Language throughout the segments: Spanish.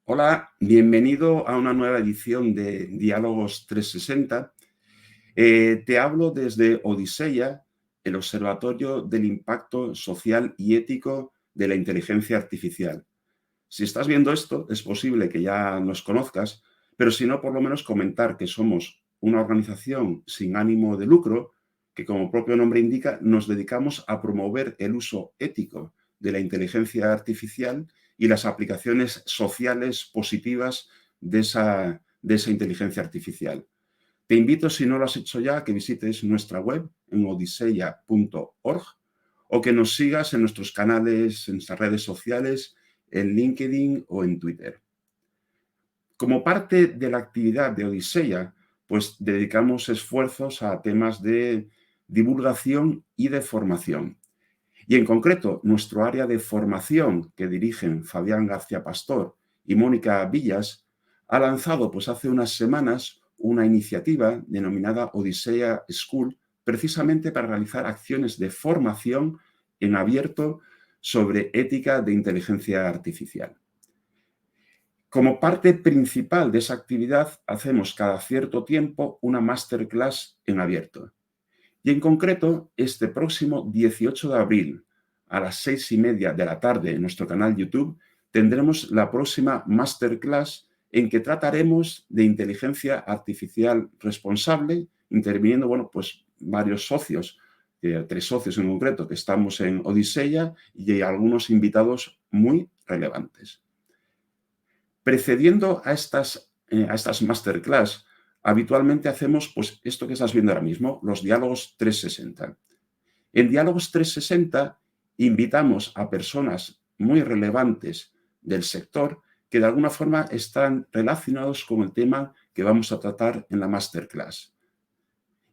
Hola, bienvenido a una nueva edición de Diálogos 360. Te hablo desde Odiseya, el Observatorio del Impacto Social y Ético de la Inteligencia Artificial. Si estás viendo esto, es posible que ya nos conozcas, pero si no, por lo menos comentar que somos una organización sin ánimo de lucro que, como propio nombre indica, nos dedicamos a promover el uso ético de la inteligencia artificial y las aplicaciones sociales positivas de esa inteligencia artificial. Te invito, si no lo has hecho ya, a que visites nuestra web en odiseya.org o que nos sigas en nuestros canales, en nuestras redes sociales, en LinkedIn o en Twitter. Como parte de la actividad de Odiseya, pues dedicamos esfuerzos a temas de divulgación y de formación. Y en concreto, nuestro área de formación que dirigen Fabián García Pastor y Mónica Villas ha lanzado pues hace unas semanas una iniciativa denominada Odiseya School, precisamente para realizar acciones de formación en abierto sobre ética de inteligencia artificial. Como parte principal de esa actividad, hacemos cada cierto tiempo una masterclass en abierto. Y en concreto, este próximo 18 de abril, a las 6:30 de la tarde, en nuestro canal YouTube, tendremos la próxima masterclass en que trataremos de inteligencia artificial responsable, interviniendo, pues varios socios, 3 socios en concreto, que estamos en Odiseya y algunos invitados muy relevantes. Precediendo a estas masterclass, habitualmente hacemos pues esto que estás viendo ahora mismo, los diálogos 360. En diálogos 360 invitamos a personas muy relevantes del sector que de alguna forma están relacionados con el tema que vamos a tratar en la masterclass.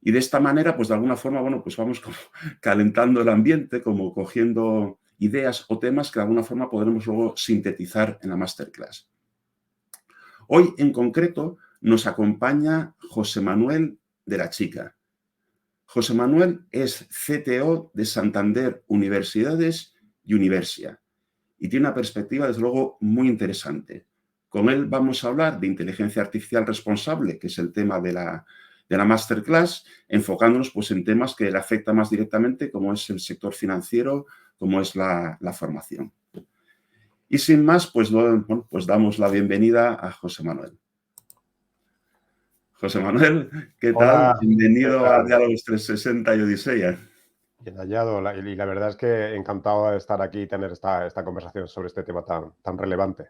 Y de esta manera, pues de alguna forma, pues vamos como calentando el ambiente, como cogiendo ideas o temas que de alguna forma podremos luego sintetizar en la masterclass. Hoy, en concreto, nos acompaña José Manuel de la Chica. José Manuel es CTO de Santander Universidades y Universia y tiene una perspectiva, desde luego, muy interesante. Con él vamos a hablar de inteligencia artificial responsable, que es el tema de la masterclass, enfocándonos pues, en temas que le afectan más directamente, como es el sector financiero, como es la formación. Y sin más, pues damos la bienvenida a José Manuel. José Manuel, ¿qué tal? Hola, ¿qué Bienvenido a tal? Diálogos 360 y Odiseya. Bien hallado. Y la verdad es que encantado de estar aquí y tener esta conversación sobre este tema tan relevante.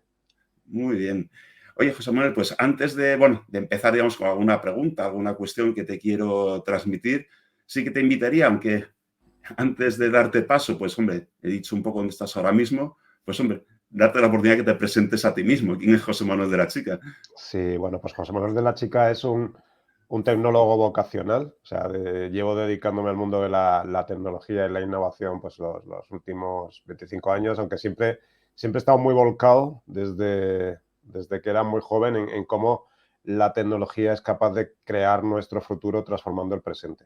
Muy bien. Oye, José Manuel, pues antes de empezar, digamos, con alguna pregunta, alguna cuestión que te quiero transmitir, sí que te invitaría, aunque antes de darte paso, pues hombre, he dicho un poco dónde estás ahora mismo, pues hombre, darte la oportunidad que te presentes a ti mismo. ¿Quién es José Manuel de la Chica? Sí, bueno, pues José Manuel de la Chica es un tecnólogo vocacional. O sea, llevo dedicándome al mundo de la tecnología y la innovación pues los últimos 25 años, aunque siempre he estado muy volcado desde que era muy joven en cómo la tecnología es capaz de crear nuestro futuro transformando el presente.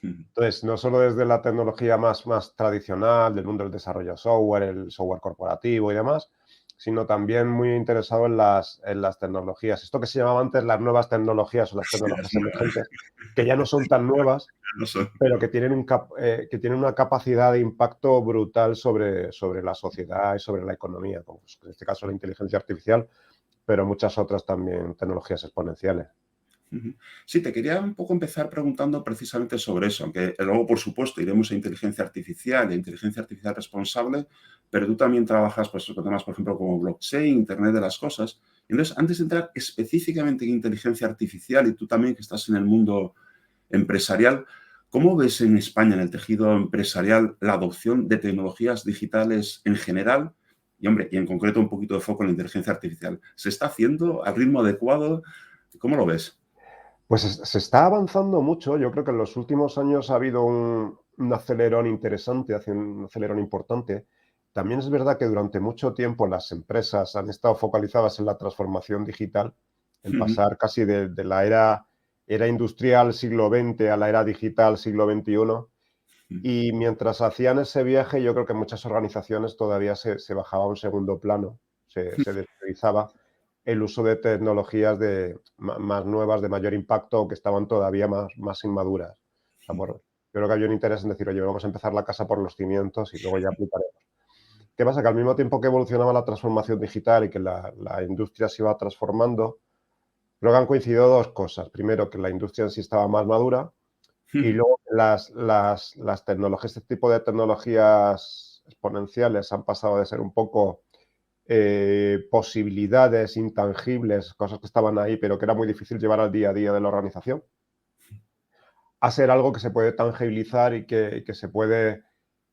Entonces, no solo desde la tecnología más tradicional, del mundo del desarrollo de software, el software corporativo y demás, sino también muy interesado en las tecnologías. Esto que se llamaba antes las nuevas tecnologías o las Sí, las tecnologías nuevas, emergentes, que ya no son tan nuevas, no son. pero que tienen una capacidad de impacto brutal sobre la sociedad y sobre la economía, como pues, en este caso la inteligencia artificial, pero muchas otras también tecnologías exponenciales. Ujú. Sí, te quería un poco empezar preguntando precisamente sobre eso, aunque luego, por supuesto, iremos a inteligencia artificial responsable, pero tú también trabajas pues, con temas, por ejemplo, como blockchain, Internet de las cosas. Entonces, antes de entrar específicamente en inteligencia artificial y tú también que estás en el mundo empresarial, ¿cómo ves en España, en el tejido empresarial, la adopción de tecnologías digitales en general? Y, hombre, y en concreto un poquito de foco en la inteligencia artificial. ¿Se está haciendo al ritmo adecuado? ¿Cómo lo ves? Pues se está avanzando mucho. Yo creo que en los últimos años ha habido un acelerón interesante, un acelerón importante. También es verdad que durante mucho tiempo las empresas han estado focalizadas en la transformación digital, en Ujú, pasar casi de la era industrial siglo XX a la era digital siglo XXI. ujú. Y mientras hacían ese viaje, yo creo que muchas organizaciones todavía se bajaba a un segundo plano, se despriorizaba el uso de tecnologías más nuevas, de mayor impacto, que estaban todavía más inmaduras. O sea, yo creo que había un interés en decir, oye, vamos a empezar la casa por los cimientos y luego ya aplicaremos. ¿Qué pasa? Que al mismo tiempo que evolucionaba la transformación digital y que la industria se iba transformando, creo que han coincidido dos cosas. Primero, que la industria en sí estaba más madura y luego las tecnologías, este tipo de tecnologías exponenciales han pasado de ser un poco posibilidades intangibles, cosas que estaban ahí, pero que era muy difícil llevar al día a día de la organización, a ser algo que se puede tangibilizar y que se puede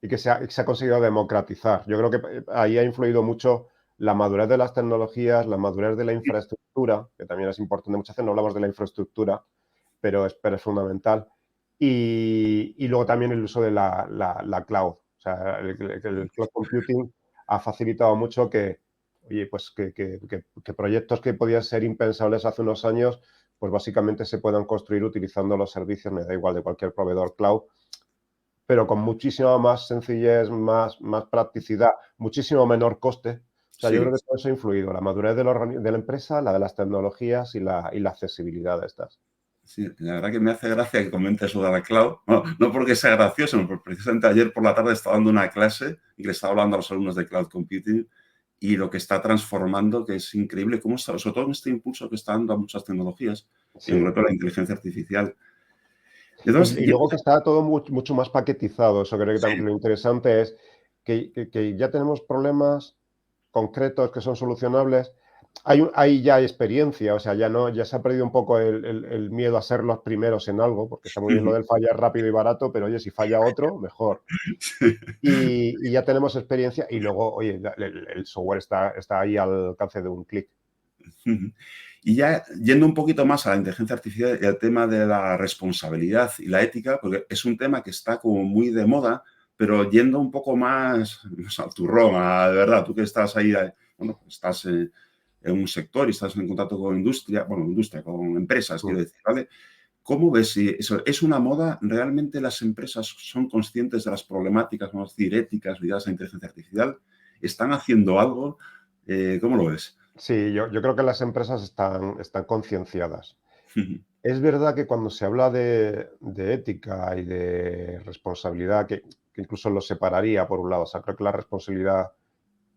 y que se ha conseguido democratizar. Yo creo que ahí ha influido mucho la madurez de las tecnologías, la madurez de la infraestructura, que también es importante. Muchas veces no hablamos de la infraestructura, pero es fundamental. Y luego también el uso de la cloud. O sea, el cloud computing ha facilitado mucho que, oye, pues que proyectos que podían ser impensables hace unos años, pues básicamente se puedan construir utilizando los servicios, me da igual, de cualquier proveedor cloud, pero con muchísima más sencillez, más practicidad, muchísimo menor coste. O sea, yo creo Sí, que todo eso ha influido, la madurez de la empresa, la de las tecnologías y la accesibilidad de estas. sí, la verdad que me hace gracia que comentes eso de la cloud. Bueno, no porque sea gracioso, sino porque precisamente ayer por la tarde estaba dando una clase y le estaba hablando a los alumnos de cloud computing y lo que está transformando, que es increíble cómo está, sobre todo en este impulso que está dando a muchas tecnologías, y en Sí. concreto la inteligencia artificial. Entonces, Y luego que está todo mucho más paquetizado. Eso creo que sí, también lo interesante es que ya tenemos problemas concretos que son solucionables. Hay ya experiencia, o sea, ya se ha perdido un poco el miedo a ser los primeros en algo, porque está muy bien lo del fallar rápido y barato, pero oye, si falla otro, mejor. sí. Y ya tenemos experiencia y luego, oye, el software está ahí al alcance de un clic. Y ya yendo un poquito más a la inteligencia artificial y al tema de la responsabilidad y la ética, porque es un tema que está como muy de moda, pero yendo un poco más al turrón, de verdad, tú que estás ahí, bueno, estás en un sector y estás en contacto con industria, con empresas, quiero decir, ¿vale? ¿Cómo ves si eso es una moda? ¿Realmente las empresas son conscientes de las problemáticas, vamos a decir, éticas ligadas a la inteligencia artificial? ¿Están haciendo algo? ¿Cómo lo ves? Sí, yo creo que las empresas están concienciadas. Es verdad que cuando se habla de ética y de responsabilidad, que incluso lo separaría por un lado, o sea, creo que la responsabilidad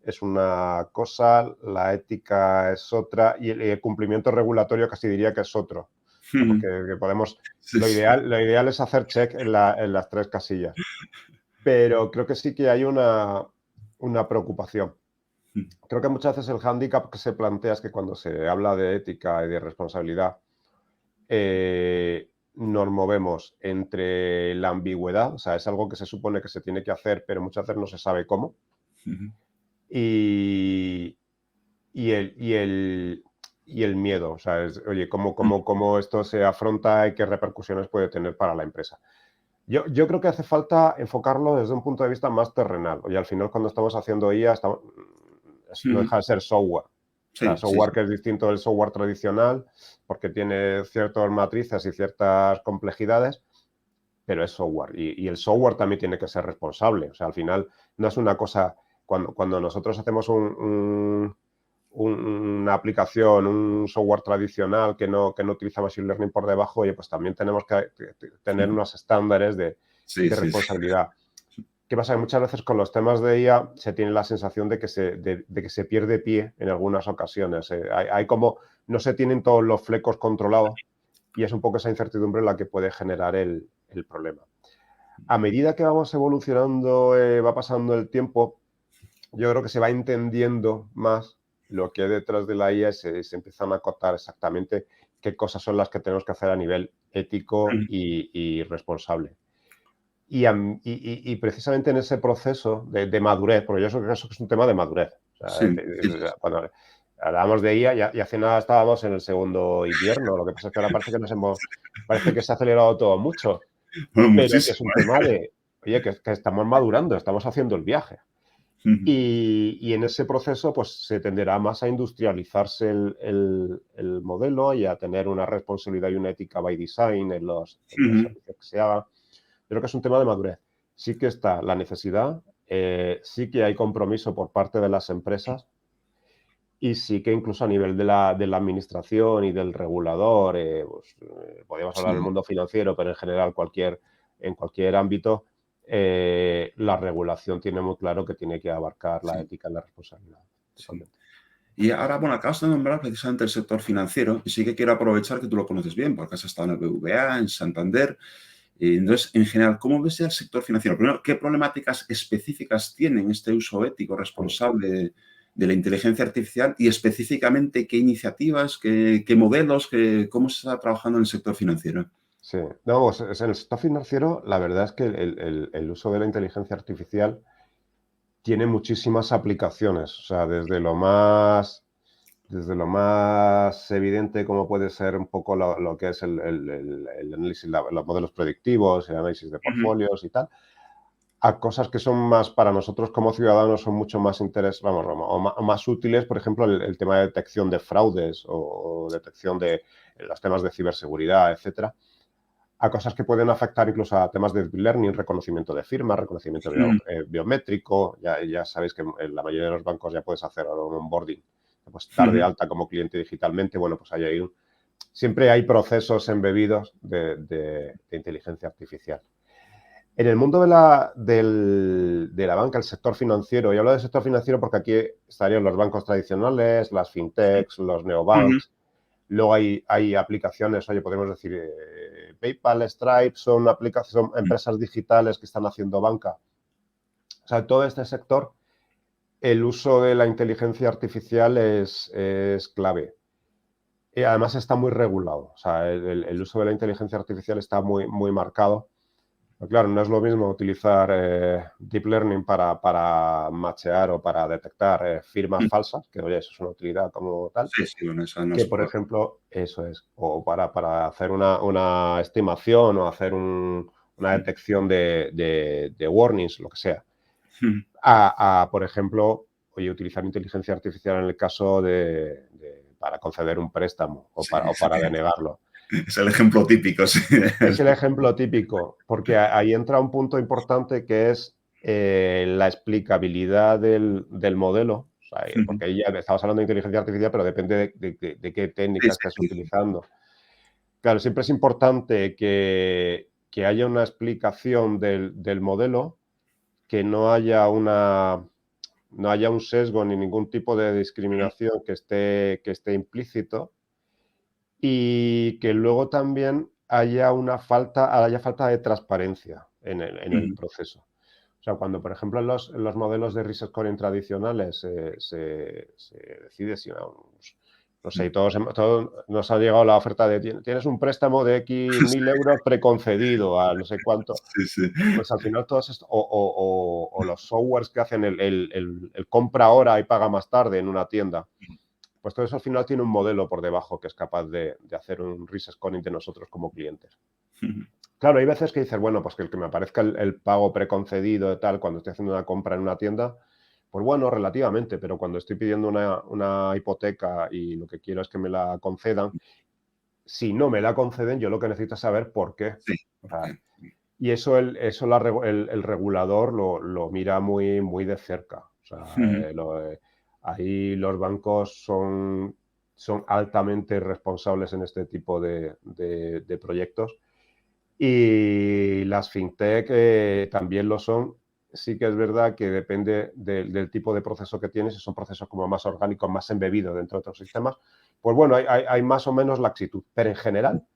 es una cosa, la ética es otra y el cumplimiento regulatorio casi diría que es otro. O sea, porque que podemos, Sí, sí. lo ideal es hacer check en las tres casillas, pero creo que sí que hay una preocupación. Creo que muchas veces el hándicap que se plantea es que cuando se habla de ética y de responsabilidad, nos movemos entre la ambigüedad, o sea, es algo que se supone que se tiene que hacer, pero muchas veces no se sabe cómo, y, y el miedo, o sea, oye, ¿cómo esto se afronta y qué repercusiones puede tener para la empresa? Yo creo que hace falta enfocarlo desde un punto de vista más terrenal. Oye, al final cuando estamos haciendo IA, no deja de ser software. O sea, Sí, sí, software que es distinto del software tradicional porque tiene ciertas matrices y ciertas complejidades, pero es software. Y el software también tiene que ser responsable. O sea, al final no es una cosa, cuando nosotros hacemos una aplicación, un software tradicional que no utiliza Machine Learning por debajo, oye, pues también tenemos que tener unos estándares de sí, sí, sí. responsabilidad. ¿Qué pasa? Que muchas veces con los temas de IA se tiene la sensación de que se pierde pie en algunas ocasiones. Hay como, no se tienen todos los flecos controlados y es un poco esa incertidumbre la que puede generar el problema. A medida que vamos evolucionando, va pasando el tiempo, yo creo que se va entendiendo más lo que hay detrás de la IA y se empiezan a acotar exactamente qué cosas son las que tenemos que hacer a nivel ético y responsable. Y precisamente en ese proceso de madurez, porque yo creo que eso es un tema de madurez. O sea, Sí, sí, sí. cuando hablábamos de IA, y hace nada estábamos en el segundo invierno. Lo que pasa es que ahora parece que se ha acelerado todo mucho, Bueno, pero que es muchísimo. un tema de, oye, que estamos madurando, estamos haciendo el viaje. Y en ese proceso, pues se tenderá más a industrializarse el modelo y a tener una responsabilidad y una ética by design en los servicios que se hagan. Creo que es un tema de madurez. Sí que está la necesidad, sí que hay compromiso por parte de las empresas Y sí que incluso a nivel de la administración y del regulador, podríamos hablar del Sí, mundo financiero, pero en general en cualquier ámbito, la regulación tiene muy claro que tiene que abarcar la sí, ética y la responsabilidad, sí. totalmente. Y ahora, bueno, acabas de nombrar precisamente el sector financiero y sí que quiero aprovechar que tú lo conoces bien, porque has estado en el BBVA, en Santander. Y entonces, en general, ¿cómo ves el sector financiero? Primero, ¿qué problemáticas específicas tienen este uso ético responsable de la inteligencia artificial y específicamente qué iniciativas, qué modelos, cómo se está trabajando en el sector financiero? Sí, no, pues, en el sector financiero, la verdad es que el uso de la inteligencia artificial tiene muchísimas aplicaciones, o sea, desde lo más evidente como puede ser un poco lo que es el análisis, los modelos predictivos, el análisis de Ujú, portfolios y tal, a cosas que son más para nosotros como ciudadanos son mucho más o más útiles, por ejemplo, el tema de detección de fraudes o detección de los temas de ciberseguridad, etcétera, a cosas que pueden afectar incluso a temas de learning, reconocimiento de firmas, reconocimiento ujú, biométrico. Ya sabéis que en la mayoría de los bancos ya puedes hacer ahora un onboarding, pues dar de ujú, alta como cliente digitalmente. Bueno, pues siempre hay procesos embebidos de inteligencia artificial. En el mundo de la banca, el sector financiero, y hablo del sector financiero porque aquí estarían los bancos tradicionales, las fintechs, los ujú, neobanks. Luego hay aplicaciones, oye, podemos decir, PayPal, Stripe, son empresas digitales que están haciendo banca. O sea, todo este sector, el uso de la inteligencia artificial es clave. Y además está muy regulado. O sea, el uso de la inteligencia artificial está muy marcado. Pero claro, no es lo mismo utilizar deep learning para machear o para detectar firmas ujú. falsas, que oye, eso es una utilidad como tal, Sí, sí, bueno, esa no que es por por... ejemplo, eso es, o para hacer una estimación o hacer una detección de warnings, lo que sea. Ujú. Por ejemplo, oye, utilizar inteligencia artificial en el caso para conceder un préstamo Sí, o para denegarlo. es el ejemplo típico, sí. Es el ejemplo típico, porque ahí entra un punto importante que es la explicabilidad del modelo, o sea, Ujú. porque ahí ya estamos hablando de inteligencia artificial, pero depende de qué Sí, técnica sí, estés sí, sí. utilizando. Claro, siempre es importante que haya una explicación del modelo, que no haya un sesgo ni ningún tipo de discriminación que esté implícito, y que luego también haya falta de transparencia en el Ujú. proceso. O sea, cuando, por ejemplo, en los modelos de risk scoring tradicionales se decide si no sé, todos nos ha llegado la oferta de tienes un préstamo de X 1000 € preconcedido a no sé cuánto. Sí, sí. Pues al final todos esto, o los softwares que hacen el compra ahora y paga más tarde en una tienda, pues todo eso al final tiene un modelo por debajo que es capaz de hacer un risk scoring de nosotros como clientes. Ujú. Claro, hay veces que dices, bueno, pues que el que me aparezca el pago preconcedido y tal cuando estoy haciendo una compra en una tienda, pues bueno, relativamente, pero cuando estoy pidiendo una hipoteca y lo que quiero es que me la concedan, si no me la conceden, yo lo que necesito es saber por qué. Sí, O sea, porque y eso el regulador lo mira muy de cerca. O sea, ujú, ahí los bancos son altamente responsables en este tipo de proyectos, y las fintech también lo son. Sí que es verdad que depende del tipo de proceso que tienes, si son procesos como más orgánicos, más embebidos dentro de otros sistemas, pues bueno, hay más o menos laxitud. Pero en general,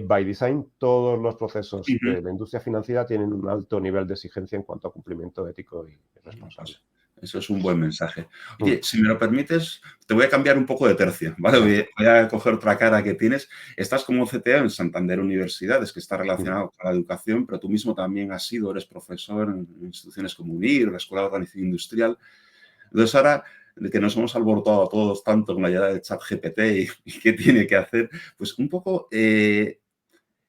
by design, todos los procesos ujú. de la industria financiera tienen un alto nivel de exigencia en cuanto a cumplimiento ético y Bueno, responsable. pues eso es un buen mensaje. Mm, Oye, si me lo permites, te voy a cambiar un poco de tercio, ¿vale? venga. Voy a coger otra cara que tienes. Estás como CTO en Santander Universidades, que está Mm, relacionado con la educación, pero tú mismo también eres profesor en instituciones como UNIR, la Escuela de Organización Industrial. Entonces, ahora de que nos hemos alborotado todos tanto con la llegada del chat GPT y qué tiene que hacer, pues un poco,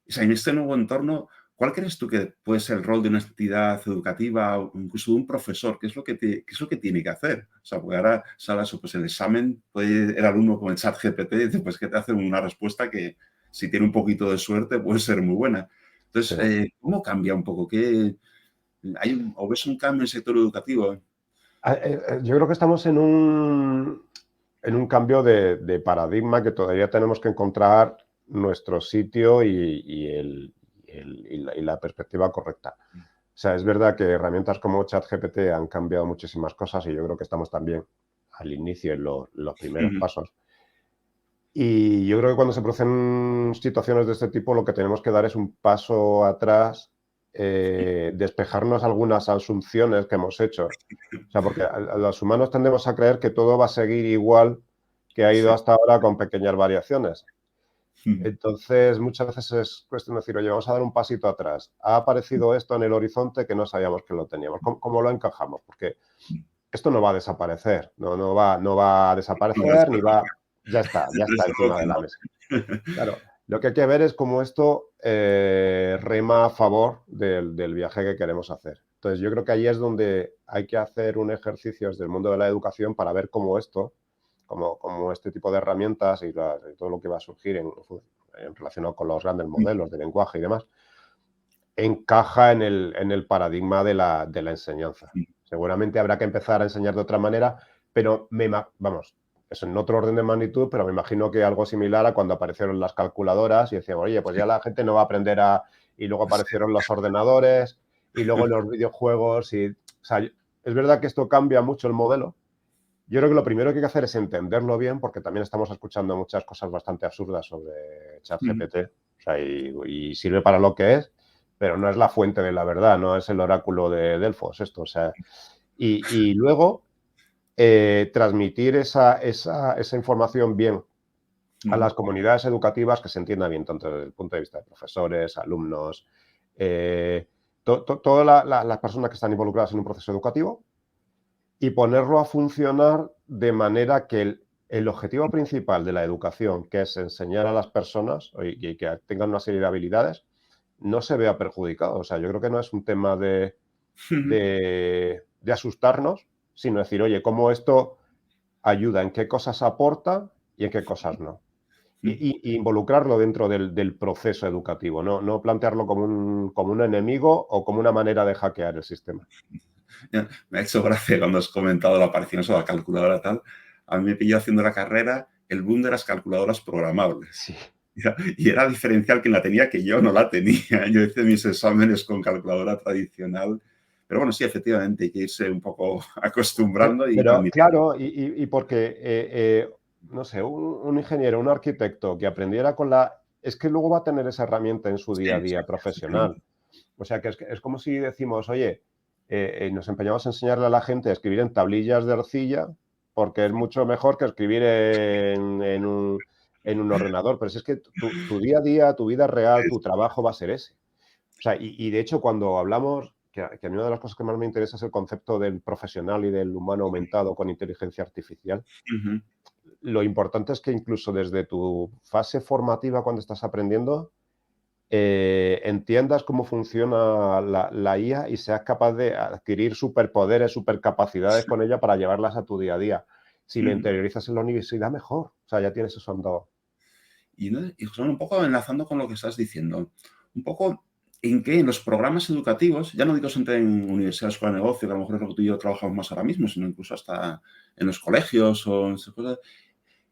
o sea, en este nuevo entorno, ¿cuál crees tú que puede ser el rol de una entidad educativa o incluso de un profesor? ¿Qué es lo que, qué es lo que tiene que hacer? O sea, porque ahora sale eso, pues el examen, puede el alumno con el chat GPT dice, pues que te hace una respuesta que si tiene un poquito de suerte puede ser muy buena. sí. Entonces, ¿cómo cambia un poco? ¿O ves un cambio en el sector educativo? Yo creo que estamos en un cambio de paradigma que todavía tenemos que encontrar nuestro sitio y la perspectiva correcta. O sea, es verdad que herramientas como ChatGPT han cambiado muchísimas cosas y yo creo que estamos también al inicio, en los primeros Ujú. pasos. Y yo creo que cuando se producen situaciones de este tipo, lo que tenemos que dar es un paso atrás, despejarnos algunas asunciones que hemos hecho. O sea, porque a los humanos tendemos a creer que todo va a seguir igual que ha ido Sí. hasta ahora con pequeñas variaciones. Ujú. Entonces, muchas veces es cuestión de decir, oye, vamos a dar un pasito atrás. Ha aparecido esto en el horizonte que no sabíamos que lo teníamos. ¿Cómo lo encajamos? Porque esto no va a desaparecer, no va a No, desaparecer desde ni luego, va, ya está desde luego encima que de la no. mesa. Claro, lo que hay que ver es cómo esto rema a favor del viaje que queremos hacer. Entonces, yo creo que ahí es donde hay que hacer un ejercicio desde el mundo de la educación para ver cómo esto, como este tipo de herramientas y todo lo que va a surgir en relacionado con los grandes modelos de lenguaje y demás, encaja en el paradigma de la enseñanza. Seguramente habrá que empezar a enseñar de otra manera, pero vamos, es en otro orden de magnitud, pero me imagino que algo similar a cuando aparecieron las calculadoras y decíamos, oye, pues ya la gente no va a aprender a... Y luego Sí. aparecieron los ordenadores y luego los videojuegos y... O sea, es verdad que esto cambia mucho el modelo. Yo creo que lo primero que hay que hacer es entenderlo bien, porque también estamos escuchando muchas cosas bastante absurdas sobre Ujú. ChatGPT. O sea, y sirve para lo que es, pero no es la fuente de la verdad, no es el oráculo de Delfos esto. O sea, y luego transmitir esa información bien a Ujú. las comunidades educativas, que se entienda bien, tanto desde el punto de vista de profesores, alumnos, todas las personas que están involucradas en un proceso educativo, y ponerlo a funcionar de manera que el objetivo principal de la educación, que es enseñar a las personas y que tengan una serie de habilidades, no se vea perjudicado. O sea, yo creo que no es un tema Ujú. de asustarnos, sino decir, oye, cómo esto ayuda, en qué cosas aporta y en qué cosas no. Ujú. Y involucrarlo dentro del proceso educativo, no plantearlo como un enemigo o como una manera de hackear el sistema. Ya, me ha hecho gracia cuando has comentado la aparición de la calculadora tal. A mí me pilló haciendo la carrera el boom de las calculadoras programables. Sí. Y era diferencial quien la tenía que yo no la tenía. Yo hice mis exámenes con calculadora tradicional. Pero bueno, sí, efectivamente, hay que irse un poco acostumbrando y Pero admitiendo. claro, y porque, no sé, un ingeniero, un arquitecto que aprendiera con la... Es que luego va a tener esa herramienta en su día a Sí, sí, día profesional. efectivamente. O sea, que es como si decimos, oye, nos empeñamos a enseñarle a la gente a escribir en tablillas de arcilla porque es mucho mejor que escribir en un ordenador. Pero si es que tu día a día, tu vida real, tu trabajo va a ser ese. O sea, y de hecho, cuando hablamos, que a mí una de las cosas que más me interesa es el concepto del profesional y del humano aumentado con inteligencia artificial. Ujú. Lo importante es que incluso desde tu fase formativa, cuando estás aprendiendo, entiendas cómo funciona la IA y seas capaz de adquirir superpoderes, supercapacidades con ella para llevarlas a tu día a día. Si lo Ujú. interiorizas en la universidad, mejor. O sea, ya tienes eso andado. Y, ¿no? Y José, un poco enlazando con lo que estás diciendo, un poco en que en los programas educativos, ya no digo siempre en universidades, escuela de negocio, que a lo mejor es lo que tú y yo trabajamos más ahora mismo, sino incluso hasta en los colegios o en esas cosas,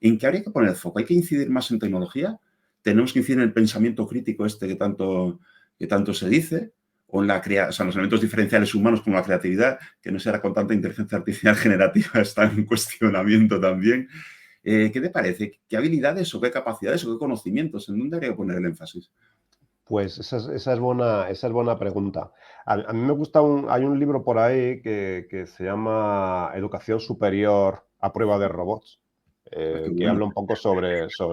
¿en qué habría que poner el foco? ¿Hay que incidir más en tecnología? ¿Tenemos que incidir en el pensamiento crítico este que tanto se dice? ¿O en o sea, en los elementos diferenciales humanos como la creatividad, que no será con tanta inteligencia artificial generativa, está en cuestionamiento también? ¿Qué te parece? ¿Qué habilidades o qué capacidades o qué conocimientos? ¿En dónde habría que poner el énfasis? Pues esa es buena pregunta. A mí me gusta hay un libro por ahí que se llama Educación Superior a prueba de robots, Ah, qué que bueno. habla un poco sobre esto.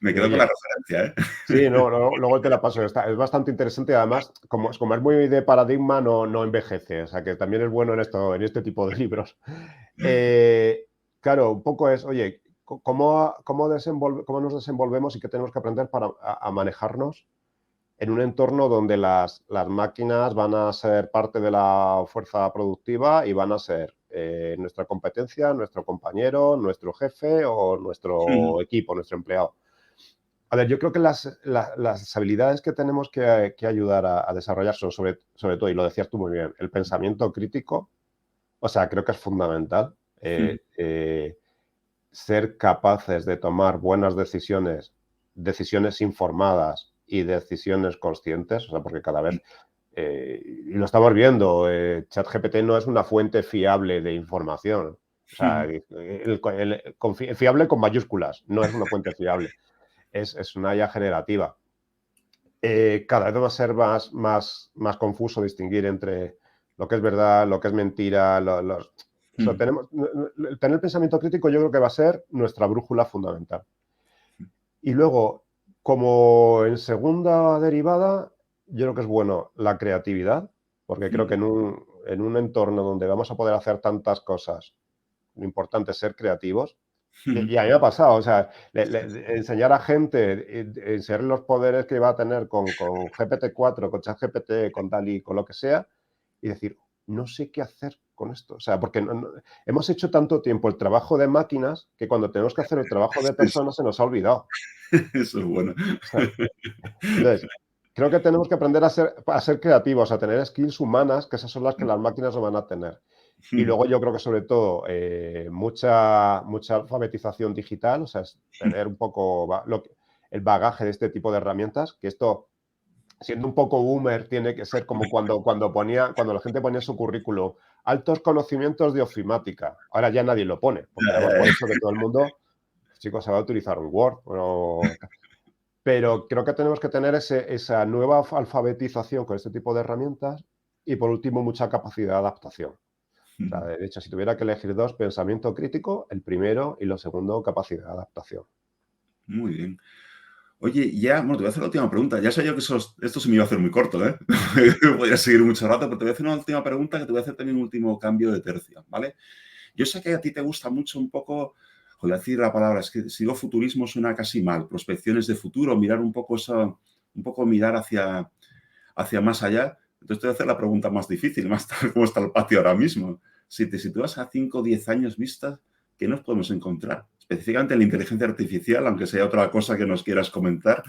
Me Y quedo con la oye, referencia, ¿eh? sí, no, luego te la paso. Es bastante interesante. Además, como es muy de paradigma, no envejece. O sea, que también es bueno en este tipo de libros. Eh, claro, un poco es, oye, ¿cómo nos desenvolvemos y qué tenemos que aprender para a manejarnos en un entorno donde las máquinas van a ser parte de la fuerza productiva y van a ser nuestra competencia, nuestro compañero, nuestro jefe o nuestro equipo, nuestro empleado? A ver, yo creo que las habilidades que tenemos que ayudar a desarrollar son sobre todo, y lo decías tú muy bien, el pensamiento crítico. O sea, creo que es fundamental. ser capaces de tomar buenas decisiones, decisiones informadas y decisiones conscientes, o sea, porque cada vez, y lo estamos viendo, ChatGPT no es una fuente fiable de información. O sea, fiable con mayúsculas, no es una fuente fiable, es una IA generativa. Cada vez va a ser más confuso distinguir entre lo que es verdad, lo que es mentira. O sea, tener pensamiento crítico yo creo que va a ser nuestra brújula fundamental. Y luego, como en segunda derivada, yo creo que es bueno la creatividad, porque creo que en un entorno donde vamos a poder hacer tantas cosas, lo importante es ser creativos. Y a mí me ha pasado, o sea, enseñar a gente, enseñar los poderes que va a tener con GPT-4, con ChatGPT, con DALL-E, con lo que sea, y decir, no sé qué hacer con esto. O sea, porque hemos hecho tanto tiempo el trabajo de máquinas que cuando tenemos que hacer el trabajo de personas se nos ha olvidado. Eso es bueno. O sea, entonces, creo que tenemos que aprender a ser creativos, a tener skills humanas, que esas son las que las máquinas no van a tener. Y luego yo creo que sobre todo mucha alfabetización digital, o sea, es tener un poco el bagaje de este tipo de herramientas, que esto, siendo un poco boomer, tiene que ser como cuando la gente ponía su currículum, altos conocimientos de ofimática. Ahora ya nadie lo pone, porque damos por hecho que todo el mundo, chicos, se va a utilizar un Word. Pero creo que tenemos que tener esa nueva alfabetización con este tipo de herramientas y, por último, mucha capacidad de adaptación. O sea, de hecho, si tuviera que elegir dos, pensamiento crítico, el primero, y lo segundo, capacidad de adaptación. Muy bien. Oye, ya, bueno, te voy a hacer la última pregunta. Ya sé yo que esto se me iba a hacer muy corto, ¿eh? Podría seguir mucho rato, pero te voy a hacer una última pregunta que te voy a hacer también un último cambio de tercio, ¿vale? Yo sé que a ti te gusta mucho un poco, voy a decir la palabra, es que si digo futurismo suena casi mal, prospecciones de futuro, mirar un poco mirar hacia más allá. Entonces te voy a hacer la pregunta más difícil, más tal como está el patio ahora mismo. Si te sitúas a 5 o 10 años vistas, ¿qué nos podemos encontrar? Específicamente en la inteligencia artificial, aunque sea otra cosa que nos quieras comentar,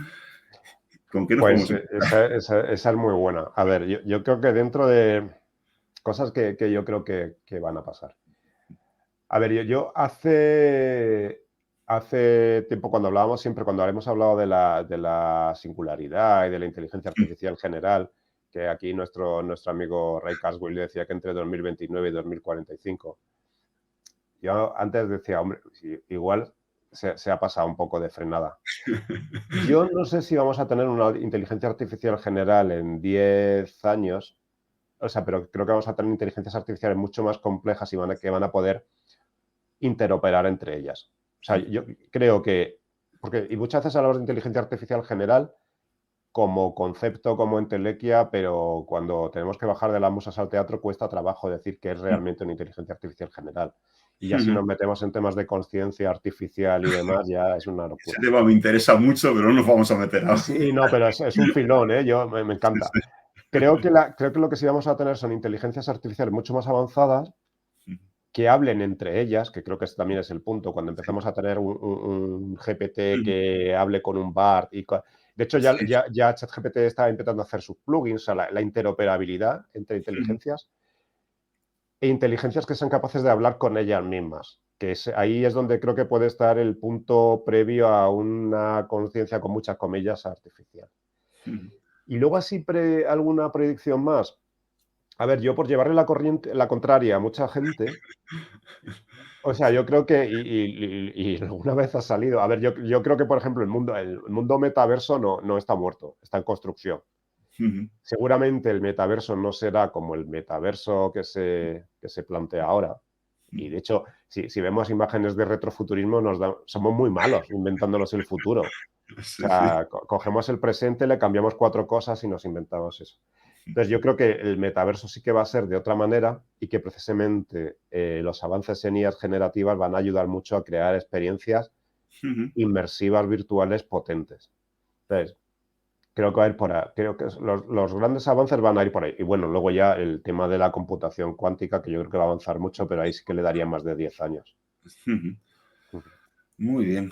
¿con qué nos podemos Pues encontrar? esa es muy buena. A ver, yo creo que dentro de cosas que yo creo que van a pasar. A ver, yo hace tiempo cuando hablábamos siempre, cuando hemos hablado de la singularidad y de la inteligencia artificial en general, que aquí nuestro amigo Ray Kurzweil decía que entre 2029 y 2045. Yo antes decía, hombre, igual se ha pasado un poco de frenada. Yo no sé si vamos a tener una inteligencia artificial general en 10 años, o sea, pero creo que vamos a tener inteligencias artificiales mucho más complejas y que van a poder interoperar entre ellas. O sea, yo creo que, y muchas veces hablamos de inteligencia artificial general como concepto, como entelequia, pero cuando tenemos que bajar de las musas al teatro cuesta trabajo decir que es realmente una inteligencia artificial general. Y ya si nos metemos en temas de conciencia artificial y demás, ya es una Ese locura. tema me interesa mucho, pero no nos vamos a meter ahora. Sí, no, pero es un filón, ¿eh? Me Sí, encanta. sí. Creo que lo que sí vamos a tener son inteligencias artificiales mucho más avanzadas que hablen entre ellas, que creo que ese también es el punto, cuando empezamos a tener un GPT que hable con un BART. De hecho, Sí. ya ChatGPT está intentando hacer sus plugins, o sea, la interoperabilidad entre inteligencias e inteligencias que sean capaces de hablar con ellas mismas. Ahí es donde creo que puede estar el punto previo a una conciencia, con muchas comillas, artificial. Y luego así alguna predicción más. A ver, yo por llevarle la contraria a mucha gente, o sea, yo creo que, y alguna vez ha salido, a ver, yo creo que, por ejemplo, el mundo metaverso no está muerto, está en construcción. Seguramente el metaverso no será como el metaverso que se plantea ahora. Y de hecho, si vemos imágenes de retrofuturismo, somos muy malos inventándonos el futuro. O Sí, sí. sea, cogemos el presente, le cambiamos 4 cosas y nos inventamos eso. Entonces, yo creo que el metaverso sí que va a ser de otra manera y que precisamente los avances en IAs generativas van a ayudar mucho a crear experiencias inmersivas virtuales potentes. Entonces, creo que va a ir por ahí. Creo que los grandes avances van a ir por ahí. Y bueno, luego ya el tema de la computación cuántica, que yo creo que va a avanzar mucho, pero ahí sí que le daría más de 10 años. Muy bien.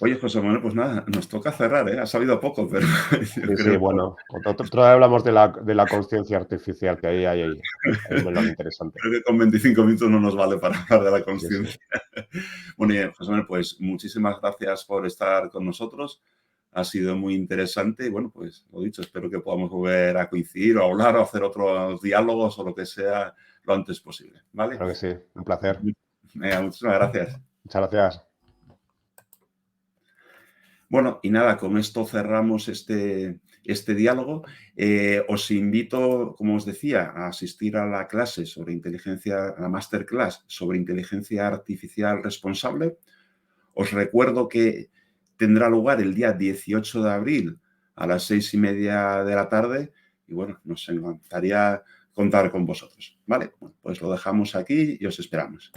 Oye, José Manuel, pues nada, nos toca cerrar, ¿eh? Ha sabido poco, pero yo Sí, sí, creo que bueno, otro día hablamos de la consciencia artificial, que ahí hay un melón interesante. creo que con 25 minutos no nos vale para hablar de la Sí, sí. conciencia. Bueno, y José Manuel, pues muchísimas gracias por estar con nosotros. Ha sido muy interesante y bueno, pues lo dicho, espero que podamos volver a coincidir o hablar o hacer otros diálogos o lo que sea lo antes posible, ¿vale? Claro que sí, un placer. Venga, muchísimas gracias. Muchas gracias. Bueno, y nada, con esto cerramos este diálogo. Os invito, como os decía, a asistir a la clase sobre inteligencia, a la masterclass sobre inteligencia artificial responsable. Os recuerdo que tendrá lugar el día 18 de abril a las 6:30 de la tarde y bueno, nos encantaría contar con vosotros, ¿vale? Bueno, pues lo dejamos aquí y os esperamos.